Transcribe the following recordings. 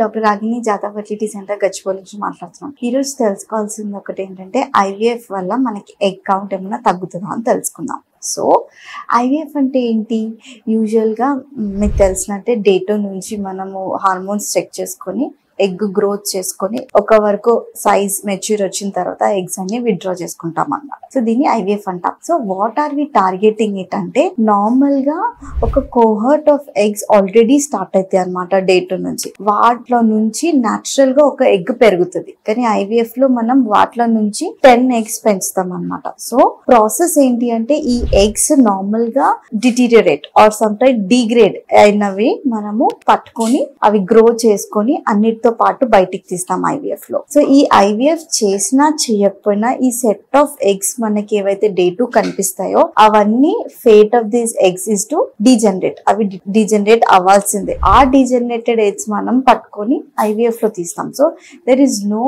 Doctor Ragini Jatha fertility centre Gachibowli నుంచి మాట్లాడుతున్నాం. ఈ రోజు తెలుసుకోవాల్సింది ఒకటి ఏంటంటే ఐవీఎఫ్ వల్ల మనకి ఎగ్ కౌంట్ ఏమైనా తగ్గుతుందా అని తెలుసుకుందాం. సో ఐవీఎఫ్ అంటే ఏంటి? యూజువల్గా మీకు తెలిసినట్టే డే 2 నుంచి మనము హార్మోన్స్ చెక్ చేసుకొని ఎగ్ గ్రోత్ చేసుకొని ఒక వరకు సైజ్ మెచ్యూర్ వచ్చిన తర్వాత ఎగ్స్ అన్ని విత్డ్రా చేసుకుంటాం అన్నమాట. సో దీన్ని ఐవీఎఫ్ అంటాం. So what are we targeting it అంటే నార్మల్ గా ఒక cohort of eggs already start అవుతాయి అనమాట డే 2 నుంచి. వాటిలో నుంచి న్యాచురల్ గా ఒక ఎగ్ పెరుగుతుంది. కానీ ఐవీఎఫ్ లో మనం వాటిలో నుంచి 10 ఎగ్స్ పెంచుతాం అనమాట. సో ప్రాసెస్ ఏంటి అంటే ఈ ఎగ్స్ నార్మల్ గా డిటీరియరేట్ ఆర్ సమ్టైమ్ డిగ్రేడ్ అయినవి మనము పట్టుకొని అవి గ్రో చేసుకొని అన్నిటితో పాటు బయటికి తీస్తాం ఐవీఎఫ్ లో. సో ఈ ఐవీఎఫ్ చేసినా చేయకపోయినా ఈ సెట్ ఆఫ్ ఎగ్స్ మనకి ఏవైతే డే 2 కనిపిస్తాయో అవన్నీ fate of these eggs is to degenerate. అవి డీజనరేట్ అవ్వాల్సిందే. ఆ డీజనరేటెడ్ ఎగ్స్ మనం పట్టుకొని ఐవీఎఫ్ లో తీస్తాం. So there is no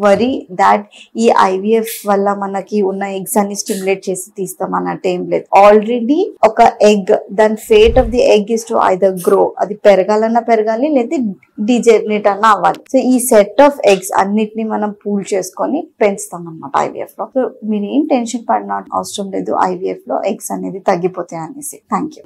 worry that ఈ ఐవీఎఫ్ వల్ల మనకి ఉన్న ఎగ్స్ అన్ని స్టిమ్యులేట్ చేసి తీస్తాం అన్నట్టు ఏం లేదు. ఆల్రెడీ ఒక ఎగ్ దాని fate of the egg is to either grow, అది పెరగాలన్నా పెరగాలి లేదా డీజనరేట్ అన్న అవ్వాలి. సో ఈ సెట్ ఆఫ్ ఎగ్స్ అన్నిటిని మనం పూల్ చేసుకొని పెంచుతాం అన్నమాట ఐవీఎఫ్ లో. సో మీరు ఏం టెన్షన్ పడిన అవసరం లేదు ఐవీఎఫ్ లో ఎగ్స్ అనేది తగ్గిపోతాయి అనేసి. Thank you.